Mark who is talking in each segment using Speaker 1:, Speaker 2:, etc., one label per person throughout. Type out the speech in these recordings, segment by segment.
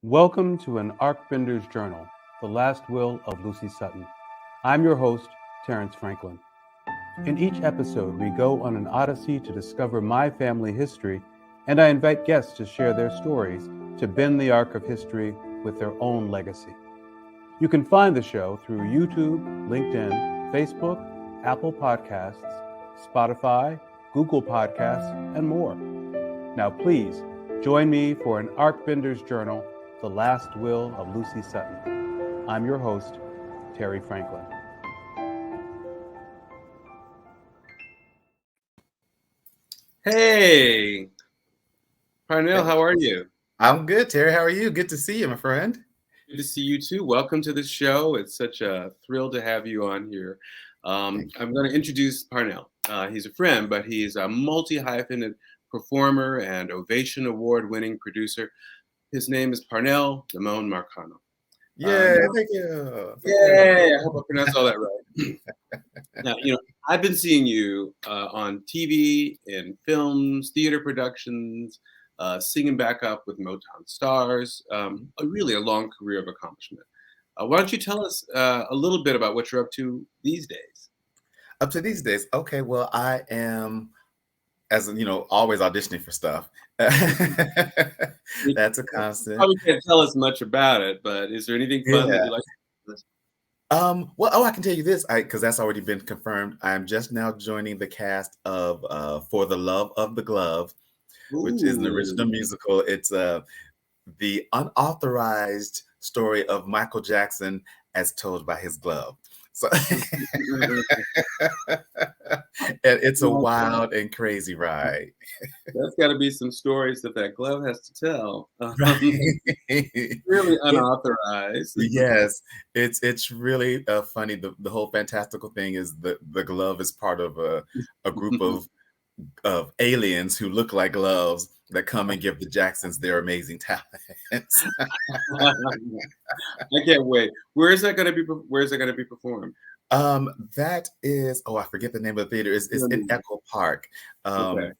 Speaker 1: Welcome to An Archbender's Journal, The Last Will of Lucy Sutton. I'm your host, Terrence Franklin. In each episode, we go on an odyssey to discover my family history, and I invite guests to share their stories to bend the arc of history with their own legacy. You can find the show through YouTube, LinkedIn, Facebook, Apple Podcasts, Spotify, Google Podcasts, and more. Now please, join me for An Archbender's Journal, The Last Will of Lucy Sutton. I'm your host, Terry Franklin.
Speaker 2: Hey, Parnell, how are you?
Speaker 3: I'm good, Terry. How are you? Good to see you, my friend.
Speaker 2: Good to see you too. Welcome to the show. It's such a thrill to have you on here. I'm going to introduce Parnell. He's a friend, but he's a multi-hyphenate performer and Ovation Award winning producer. His name is Parnell Damone Marcano.
Speaker 3: Yeah, thank you.
Speaker 2: Yay! I hope I pronounced all that right. Now, I've been seeing you on TV, in films, theater productions, singing back up with Motown stars. Really a long career of accomplishment. Why don't you tell us a little bit about what you're up to these days?
Speaker 3: Up to these days, okay. Well, I am, always auditioning for stuff. That's a constant.
Speaker 2: Probably can't tell us much about it, but is there anything fun that you like?
Speaker 3: I can tell you this, because that's already been confirmed. I'm just now joining the cast of For the Love of the Glove, which is an original musical. It's the unauthorized story of Michael Jackson as told by his glove. So and it's a wild and crazy ride.
Speaker 2: That's got to be some stories that glove has to tell.
Speaker 3: Right.
Speaker 2: Really unauthorized.
Speaker 3: Yes, it's really funny. The whole fantastical thing is the glove is part of a group of aliens who look like gloves that come and give the Jacksons their amazing talents.
Speaker 2: I can't wait. Where is that going to be performed?
Speaker 3: That is, I forget the name of the theater. It's in Echo Park.
Speaker 2: Okay.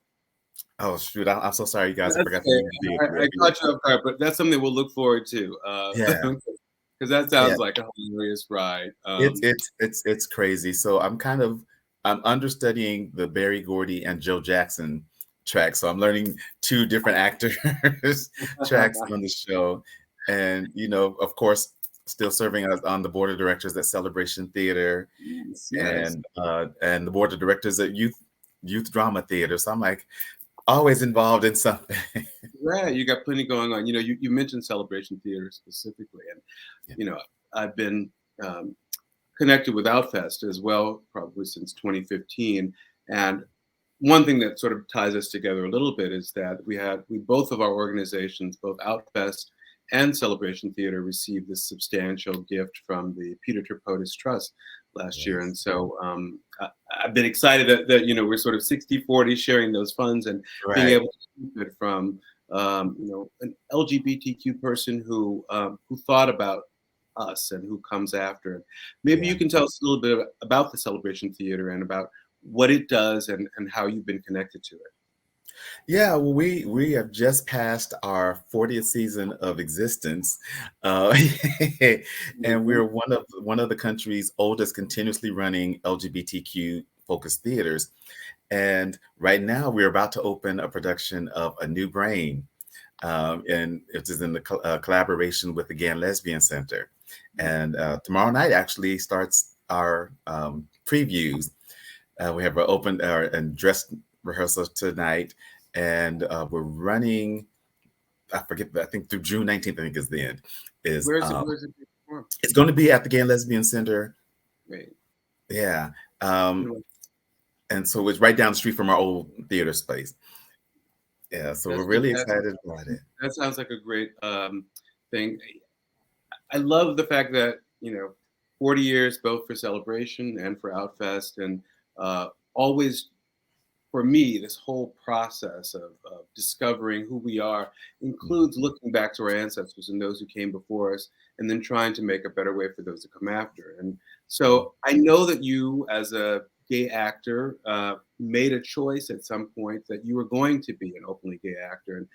Speaker 3: Oh shoot! I'm so sorry, you guys. I forgot
Speaker 2: the name of the theater. I caught you off guard, but that's something we'll look forward to.
Speaker 3: Yeah,
Speaker 2: because that sounds like a hilarious ride.
Speaker 3: It's crazy. So I'm understudying the Berry Gordy and Joe Jackson track. So I'm learning two different actors tracks on the show. And, of course, still serving on the board of directors at Celebration Theater.
Speaker 2: Yes.
Speaker 3: and the board of directors at Youth Drama Theater. So I'm always involved in something.
Speaker 2: Right. You got plenty going on. You mentioned Celebration Theater specifically. And, I've been connected with Outfest as well, probably since 2015. And one thing that sort of ties us together a little bit is that we both of our organizations, both Outfest and Celebration Theater, received this substantial gift from the Peter Tripodis Trust last year. And so I've been excited that we're sort of 60-40 sharing those funds and being able to keep it from an LGBTQ person who thought about us and who comes after it. Maybe you can tell us a little bit about the Celebration Theater and about what it does and how you've been connected to it.
Speaker 3: Yeah, well, we have just passed our 40th season of existence, and we're one of the country's oldest continuously running LGBTQ focused theaters. And right now, we're about to open a production of A New Brain, and it is in the collaboration with the Gay and Lesbian Center. And tomorrow night actually starts our previews. We have an open and dress rehearsal tonight, and we're running. I think through June 19th. I think is the end.
Speaker 2: Where's it performed?
Speaker 3: It's going to be at the Gay and Lesbian Center.
Speaker 2: Great.
Speaker 3: Yeah, and so it's right down the street from our old theater space. Yeah, so we're really excited about it.
Speaker 2: That sounds like a great thing. I love the fact that 40 years both for Celebration and for Outfest, and always for me this whole process of discovering who we are includes looking back to our ancestors and those who came before us, and then trying to make a better way for those to come after. And so I know that you, as a gay actor, made a choice at some point that you were going to be an openly gay actor. And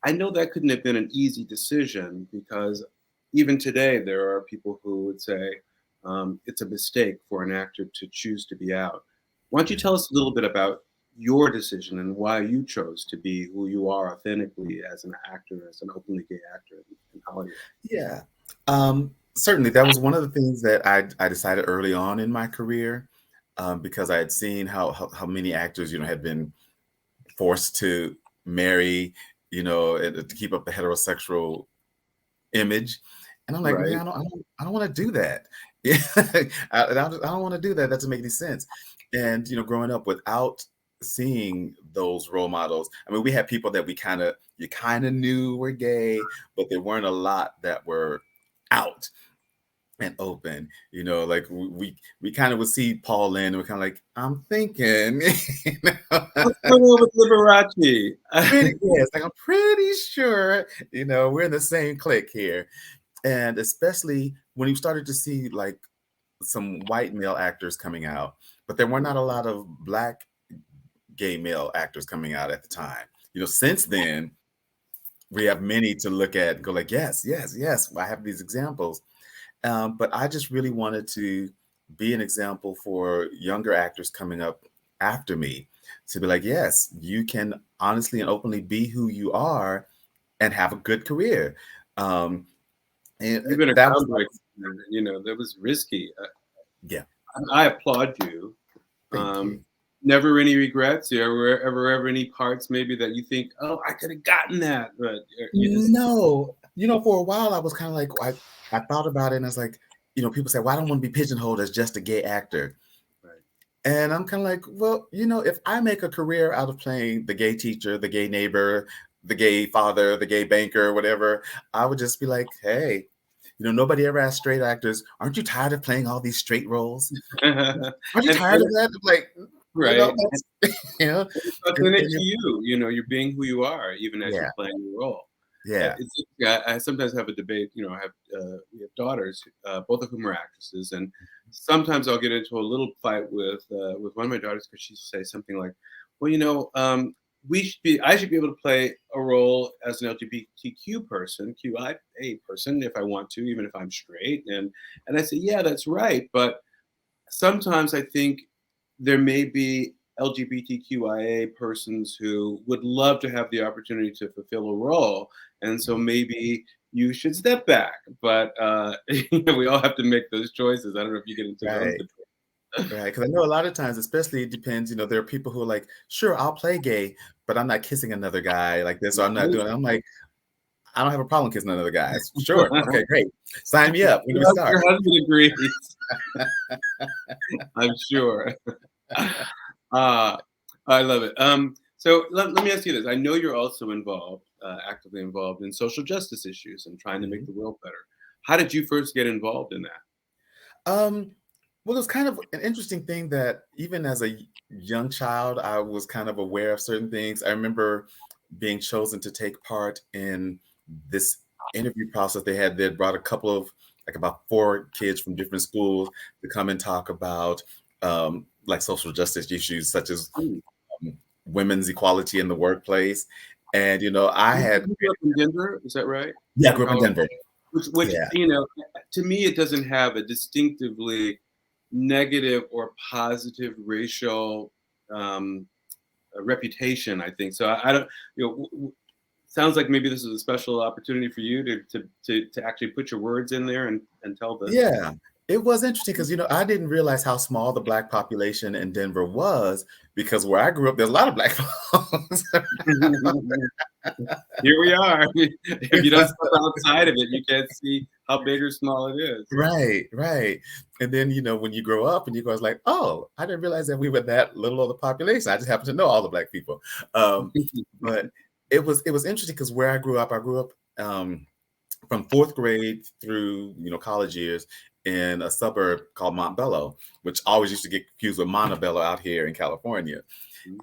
Speaker 2: I know that couldn't have been an easy decision, because even today there are people who would say it's a mistake for an actor to choose to be out. Why don't you tell us a little bit about your decision and why you chose to be who you are authentically as an actor, as an openly gay actor in Hollywood?
Speaker 3: Yeah. Certainly, that was one of the things that I decided early on in my career, because I had seen how many actors, had been forced to marry, and to keep up the heterosexual image. And I'm like,
Speaker 2: Right.
Speaker 3: man, I don't want to do that. Yeah, I don't want to do that. That doesn't make any sense. And growing up without seeing those role models, I mean, we had people that you kind of knew were gay, but there weren't a lot that were out and open. Like we kind of would see Paul Lynde, and we're kind of like, I'm thinking,
Speaker 2: What's going on with Liberace?
Speaker 3: yes, like I'm pretty sure, we're in the same clique here. And especially when you started to see like some white male actors coming out, but there were not a lot of Black gay male actors coming out at the time. Since then, we have many to look at and go like, yes, yes, yes, I have these examples. But I just really wanted to be an example for younger actors coming up after me, to be like, yes, you can honestly and openly be who you are and have a good career. And
Speaker 2: You've been a
Speaker 3: that was
Speaker 2: groundbreaker. That was risky.
Speaker 3: Yeah.
Speaker 2: I applaud you.
Speaker 3: Thank you.
Speaker 2: Never any regrets? You ever any parts maybe that you think, oh, I could have gotten that, but
Speaker 3: No. For a while I was kind of like, I thought about it, and I was like, people say, well, I don't want to be pigeonholed as just a gay actor.
Speaker 2: Right.
Speaker 3: And I'm kind of like, well, if I make a career out of playing the gay teacher, the gay neighbor, the gay father, the gay banker, whatever, I would just be like, hey, nobody ever asked straight actors, aren't you tired of playing all these straight roles? Aren't you tired of that? Like,
Speaker 2: right.
Speaker 3: It's
Speaker 2: authentic to you. You're being who you are, even as
Speaker 3: Yeah.
Speaker 2: you're playing your role.
Speaker 3: Yeah.
Speaker 2: I sometimes have a debate. We have daughters, both of whom are actresses, and sometimes I'll get into a little fight with one of my daughters because she'll say something like, "Well, I should be able to play a role as an LGBTQ person, QIA person, if I want to, even if I'm straight." And I say, "Yeah, that's right, but sometimes I think there may be LGBTQIA persons who would love to have the opportunity to fulfill a role, and so maybe you should step back." But we all have to make those choices. I don't know if you get into
Speaker 3: Right.
Speaker 2: those.
Speaker 3: Right, because I know a lot of times, especially it depends, there are people who are like, sure, I'll play gay, but I'm not kissing another guy like this, or I'm not doing it. I'm like, I don't have a problem kissing another guy. Sure, okay, great. Sign me up. When do we start?
Speaker 2: Your husband agrees. I'm sure. I love it. So let me ask you this. I know you're also involved, actively involved in social justice issues and trying to make the world better. How did you first get involved in that?
Speaker 3: Well, it's kind of an interesting thing that even as a young child, I was kind of aware of certain things. I remember being chosen to take part in this interview process they had. They had brought a couple of, like about 4 kids from different schools to come and talk about like social justice issues such as women's equality in the workplace. And, I had
Speaker 2: You grew up in Denver, is that right?
Speaker 3: Yeah, I grew up in Denver.
Speaker 2: Which
Speaker 3: Yeah.
Speaker 2: to me, it doesn't have a distinctively negative or positive racial reputation, I think. So I don't, sounds like maybe this is a special opportunity for you to actually put your words in there and tell the.
Speaker 3: Yeah, it was interesting because, I didn't realize how small the Black population in Denver was, because where I grew up, there's a lot of Black folks.
Speaker 2: Here we are. If you don't step outside of it, you can't see how big or small it is.
Speaker 3: Right, right. And then, when you grow up and you go, it's like, oh, I didn't realize that we were that little of the population. I just happen to know all the Black people. But it was interesting because where I grew up from 4th grade through, college years in a suburb called Montbello, which always used to get confused with Montebello out here in California.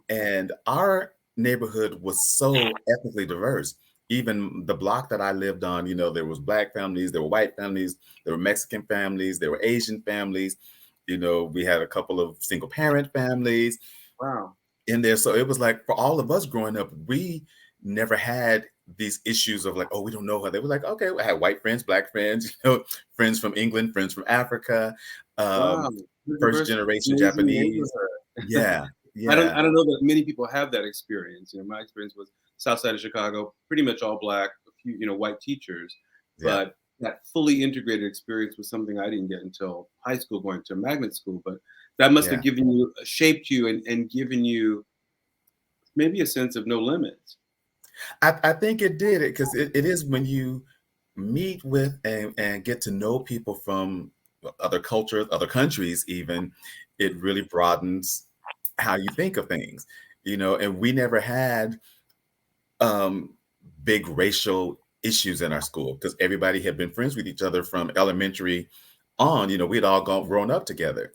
Speaker 3: And our neighborhood was so ethnically diverse. Even the block that I lived on, there was Black families, there were white families, there were Mexican families, there were Asian families. We had a couple of single parent families.
Speaker 2: Wow.
Speaker 3: In there. So it was like, for all of us growing up, we never had these issues of like, oh, we don't know how. They were like, okay, I had white friends, black friends, friends from England, friends from Africa,
Speaker 2: Wow.
Speaker 3: first generation
Speaker 2: Amazing
Speaker 3: Japanese.
Speaker 2: neighborhood.
Speaker 3: Yeah,
Speaker 2: I
Speaker 3: yeah,
Speaker 2: don't know that many people have that experience. My experience was South Side of Chicago, pretty much all black, a few, white teachers,
Speaker 3: yeah,
Speaker 2: but that fully integrated experience was something I didn't get until high school, going to magnet school. But that must have
Speaker 3: yeah.
Speaker 2: given you, shaped you, and given you maybe a sense of no limits.
Speaker 3: I think it did it because it is when you meet with and get to know people from other cultures, other countries, even, it really broadens how you think of things, and we never had big racial issues in our school because everybody had been friends with each other from elementary on. We'd all grown up together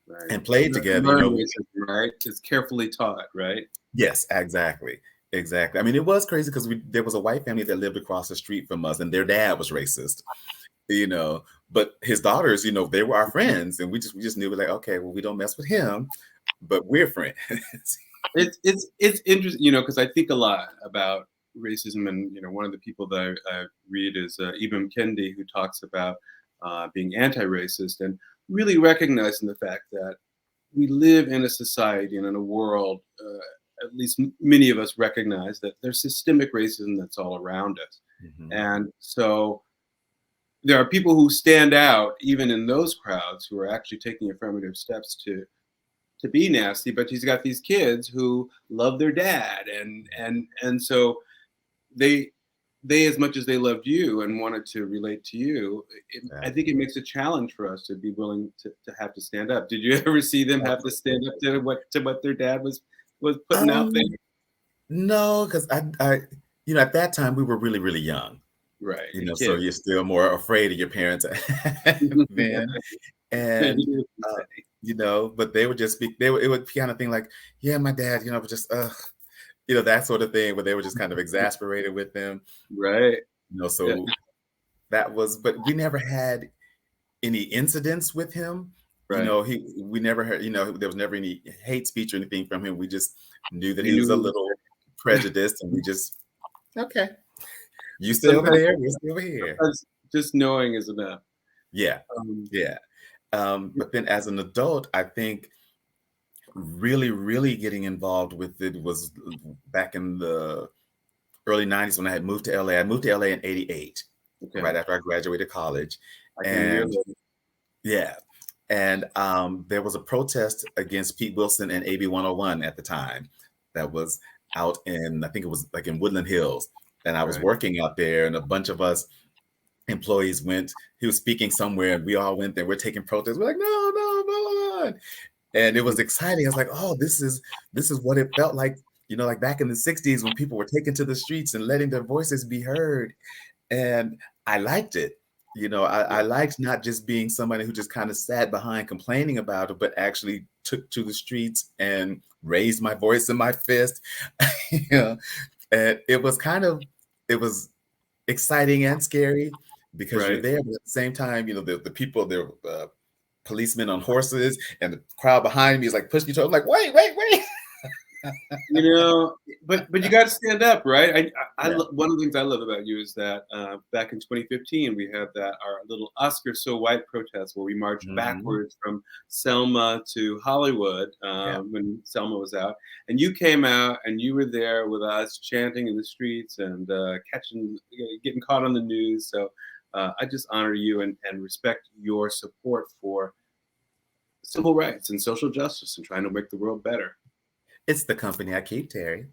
Speaker 2: Right.
Speaker 3: and played together.
Speaker 2: Racism, right? It's carefully taught, right?
Speaker 3: Yes, exactly. Exactly. I mean, it was crazy because there was a white family that lived across the street from us, and their dad was racist, but his daughters, they were our friends, and we just knew, like, okay, well, we don't mess with him, but we're friends.
Speaker 2: It's interesting, because I think a lot about racism, and one of the people that I read is Ibram Kendi, who talks about being anti-racist and really recognizing the fact that we live in a society and in a world, at least many of us recognize that there's systemic racism that's all around us.
Speaker 3: Mhm.
Speaker 2: And so there are people who stand out even in those crowds who are actually taking affirmative steps to be nasty, but he's got these kids who love their dad, and so they as much as they loved you and wanted to relate to you, I think it makes a challenge for us to be willing to have to stand up. Did you ever see them have to stand up to what their dad was putting out there?
Speaker 3: No, because I at that time we were really, really young.
Speaker 2: Right.
Speaker 3: So you're still more afraid of your parents then. And but they would just it would kind of thing like, yeah, my dad, just that sort of thing, where they were just kind of exasperated with them.
Speaker 2: Right.
Speaker 3: So that was, but we never had any incidents with him.
Speaker 2: Right.
Speaker 3: We never heard, there was never any hate speech or anything from him. We just knew that he was a little prejudiced, and we just, okay, you stay over there, we're still over here.
Speaker 2: Just knowing is enough.
Speaker 3: Yeah. But then as an adult, I think really, really getting involved with it was back in the early 90s when I had moved to LA. I moved to LA in 88, right after I graduated college. And there was a protest against Pete Wilson and AB 101 at the time that was out in, I think it was like in Woodland Hills. And I was working out there, and a bunch of us employees went. He was speaking somewhere, and we all went there. We're taking protests. We're like, no. And it was exciting. I was like, oh, this is what it felt like, like back in the 60s when people were taken to the streets and letting their voices be heard. And I liked it. I liked not just being somebody who just kind of sat behind complaining about it, but actually took to the streets and raised my voice and my fist. And it was exciting and scary because you're there, but at the same time, the people, there were policemen on horses, and the crowd behind me is like pushing each other. I'm like, wait.
Speaker 2: But you got to stand up, right? One of the things I love about you is that back in 2015 we had our little Oscar So White protest where we marched backwards from Selma to Hollywood when Selma was out, and you came out and you were there with us chanting in the streets and getting caught on the news. So I just honor you and respect your support for civil rights and social justice and trying to make the world better.
Speaker 3: It's the company I keep, Terry.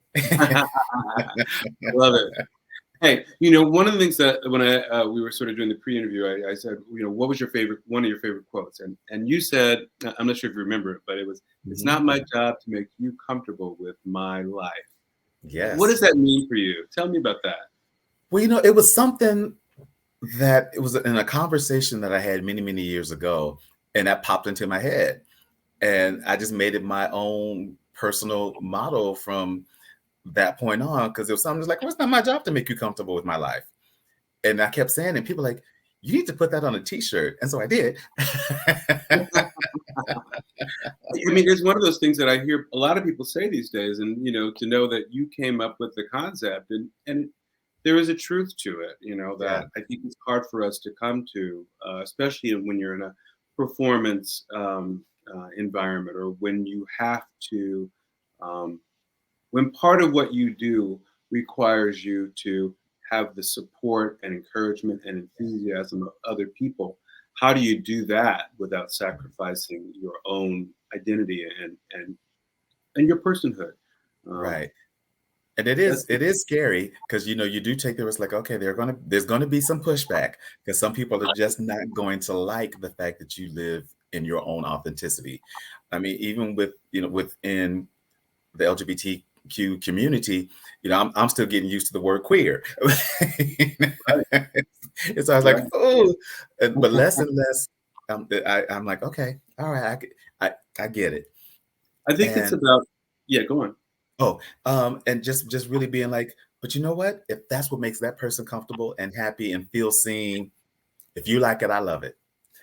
Speaker 2: Love it. Hey, one of the things that when we were sort of doing the pre-interview, I said, what was one of your favorite quotes? And you said, I'm not sure if you remember it, but it was, it's not my job to make you comfortable with my life.
Speaker 3: Yes.
Speaker 2: What does that mean for you? Tell me about that.
Speaker 3: Well, it was something that it was in a conversation that I had many, many years ago, and that popped into my head. And I just made it my own personal motto from that point on, because it was something like, well, it's not my job to make you comfortable with my life. And I kept saying, and people were like, you need to put that on a t-shirt. And so I did.
Speaker 2: I mean, it's one of those things that I hear a lot of people say these days, and to know that you came up with the concept, and there is a truth to it, that
Speaker 3: Yeah.
Speaker 2: I think it's hard for us to come to, especially when you're in a performance environment, or when you have to, um, when part of what you do requires you to have the support and encouragement and enthusiasm of other people. How do you do that without sacrificing your own identity and your personhood? Um,
Speaker 3: Right. And
Speaker 2: that's
Speaker 3: it is scary because you do take the risk, like, okay, there's gonna be some pushback because some people are just not going to like the fact that you live in your own authenticity. I mean, even within the LGBTQ community, I'm still getting used to the word queer.
Speaker 2: right,
Speaker 3: And so I was like,
Speaker 2: right.
Speaker 3: oh, but less and less, I'm like, okay, all right, I get it.
Speaker 2: I think it's
Speaker 3: And
Speaker 2: about, yeah, go on.
Speaker 3: oh, and just really being like, but you know what? If that's what makes that person comfortable and happy and feel seen, if you like it, I love it.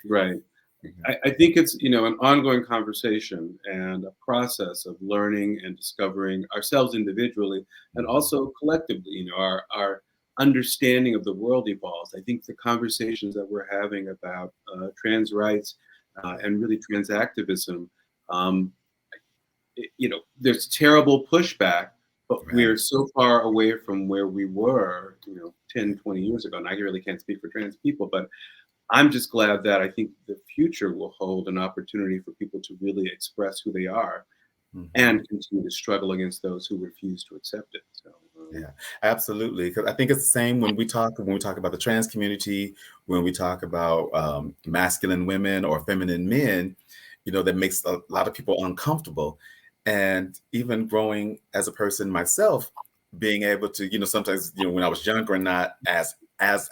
Speaker 2: Right.
Speaker 3: Mhm.
Speaker 2: I think it's, an ongoing conversation and a process of learning and discovering ourselves individually and
Speaker 3: Mhm.
Speaker 2: also collectively. Our understanding of the world evolves. I think the conversations that we're having about trans rights
Speaker 3: Yeah.
Speaker 2: and really trans activism, um, there's terrible pushback, but we're
Speaker 3: Right.
Speaker 2: so far away from where we were, 10,
Speaker 3: Right.
Speaker 2: 20 years ago. And I really can't speak for trans people, but I'm just glad that I think the future will hold an opportunity for people to really express who they are
Speaker 3: Mhm.
Speaker 2: and continue to struggle against those who refuse to accept it. So,
Speaker 3: Yeah, absolutely. Because I think it's the same when we talk about the trans community, when we talk about masculine women or feminine men, that makes a lot of people uncomfortable. And even growing as a person myself, being able to, sometimes, when I was younger and not as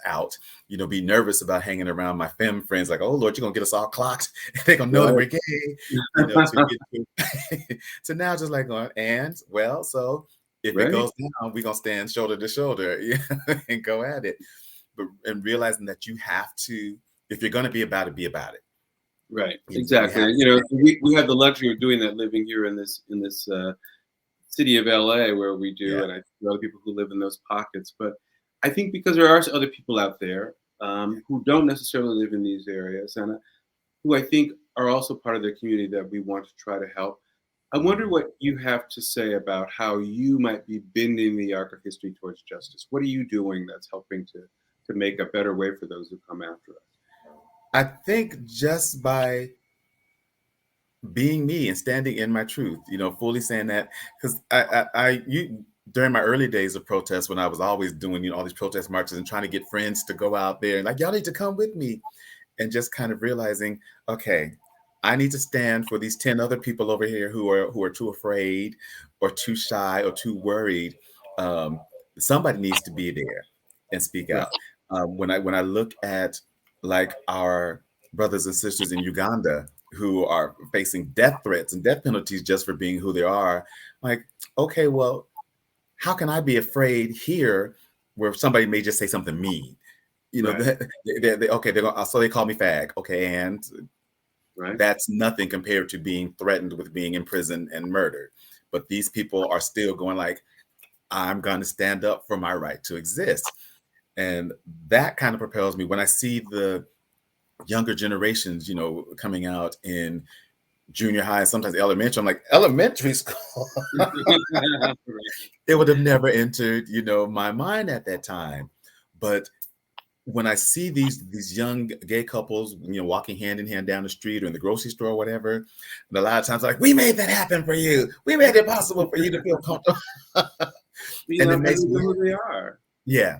Speaker 3: out, be nervous about hanging around my femme friends, like, oh Lord, you're gonna get us all clocked. They're gonna know that
Speaker 2: right,
Speaker 3: we're gay, to get to now just like going, and well, so if it
Speaker 2: right,
Speaker 3: goes down, we're gonna stand shoulder to shoulder, and go at it. But and realizing that you have to, if you're gonna be about it, be about it.
Speaker 2: right,
Speaker 3: You
Speaker 2: exactly.
Speaker 3: have
Speaker 2: And,
Speaker 3: to stand.
Speaker 2: we have the luxury of doing that living here in this city of LA where we do,
Speaker 3: Yeah.
Speaker 2: and I know other people who live in those pockets. But I think because there are other people out there who don't necessarily live in these areas, and who I think are also part of the community that we want to try to help. I wonder
Speaker 3: Mhm.
Speaker 2: what you have to say about how you might be bending the arc of history towards justice. What are you doing that's helping to make a better way for those who come after us?
Speaker 3: I think just by being me and standing in my truth, fully saying that, because during my early days of protest, when I was always doing, all these protest marches and trying to get friends to go out there and like, y'all need to come with me, and just kind of realizing, okay, I need to stand for these 10 other people over here who are too afraid or too shy or too worried. Um, Somebody needs to be there and speak
Speaker 2: Right,
Speaker 3: out. When I look at like our brothers and sisters in Uganda who are facing death threats and death penalties just for being who they are, like, okay, well, how can I be afraid here where somebody may just say something mean?
Speaker 2: right,
Speaker 3: Okay, they're going, so they call me fag. Okay, and
Speaker 2: right,
Speaker 3: that's nothing compared to being threatened with being imprisoned and murdered. But these people are still going like, I'm going to stand up for my right to exist. And that kind of propels me when I see the younger generations, coming out in junior high, sometimes elementary. I'm like, elementary school.
Speaker 2: right,
Speaker 3: It would have never entered, my mind at that time. But when I see these young gay couples, walking hand in hand down the street or in the grocery store or whatever, and a lot of times like, we made that happen for you. We made it possible for you to feel comfortable.
Speaker 2: We
Speaker 3: And it
Speaker 2: love them
Speaker 3: makes
Speaker 2: for
Speaker 3: me,
Speaker 2: who they are.
Speaker 3: yeah,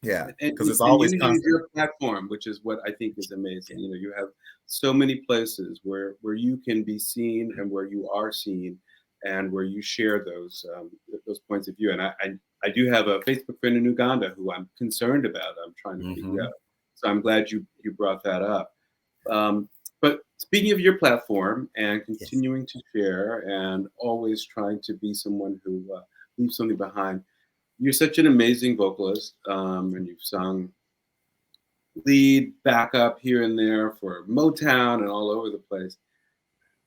Speaker 3: yeah,
Speaker 2: and,
Speaker 3: because it's
Speaker 2: and
Speaker 3: always
Speaker 2: using
Speaker 3: constant.
Speaker 2: your platform, which is what I think is
Speaker 3: Yeah.
Speaker 2: amazing. You have so many places where you can be seen and where you are seen, and where you share those points of view. And I do have a Facebook friend in Uganda who I'm concerned about. I'm trying to figure
Speaker 3: Hmm.
Speaker 2: out. So I'm glad you brought that up. But speaking of your platform and
Speaker 3: Yes.
Speaker 2: continuing to share and always trying to be someone who leaves something behind, you're such an amazing vocalist, and you've sung lead, backup here and there for Motown and all over the place.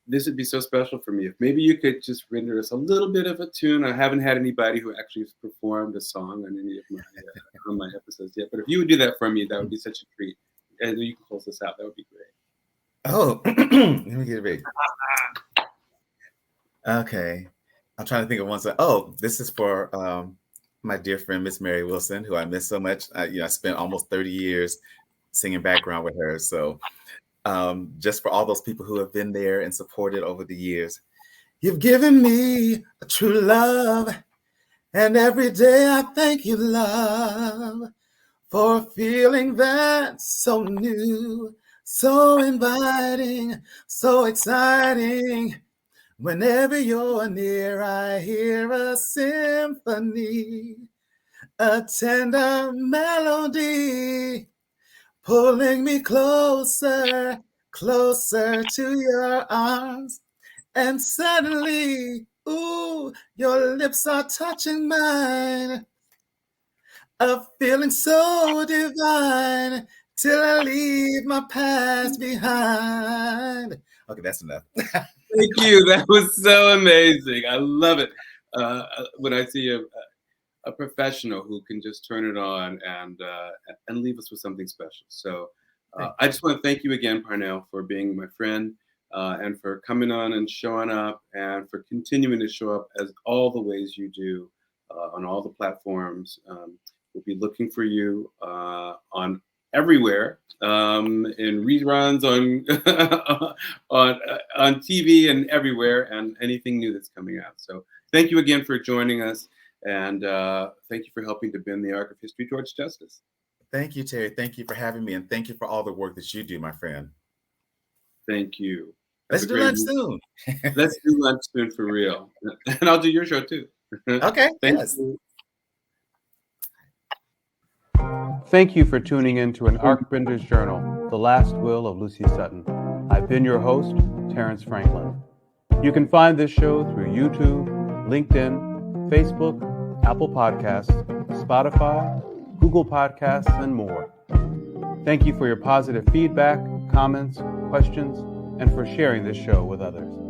Speaker 2: this would be so special for me if maybe you could just render us a little bit of a tune. I haven't had anybody who actually has performed a song on any of my on my episodes yet, but if you would do that for me, that would be such a treat. And you can close this out. That would be great.
Speaker 3: Oh, let me get it ready. Okay, I'm trying to think of one song. Oh, this is for my dear friend Miss Mary Wilson, who I miss so much. I spent almost 30 years singing background with her, so. Just for all those people who have been there and supported over the years. You've given me a true love, and every day I thank you, love, for a feeling that's so new, so inviting, so exciting. Whenever you're near, I hear a symphony, a tender melody, pulling me closer, closer to your arms. And suddenly, ooh, your lips are touching mine. A feeling so divine till I leave my past behind. Okay, that's enough.
Speaker 2: Thank you. That was so amazing. I love it. When I see a professional who can just turn it on and leave us with something special. So I just want to thank you again, Parnell, for being my friend and for coming on and showing up and for continuing to show up as all the ways you do on all the platforms. We'll be looking for you on everywhere, in reruns on TV and everywhere, and anything new that's coming out. So thank you again for joining us. And thank you for helping to bend the arc of history towards justice.
Speaker 3: Thank you, Terry. Thank you for having me. And thank you for all the work that you do, my friend.
Speaker 2: Thank you.
Speaker 3: Let's do lunch soon.
Speaker 2: Let's do lunch soon for real. And I'll do your show too.
Speaker 3: Okay.
Speaker 2: Thank you.
Speaker 1: Thank you for tuning in to an Archbender's Journal, The Last Will of Lucy Sutton. I've been your host, Terrence Franklin. You can find this show through YouTube, LinkedIn, Facebook, Apple Podcasts, Spotify, Google Podcasts, and more. Thank you for your positive feedback, comments, questions, and for sharing this show with others.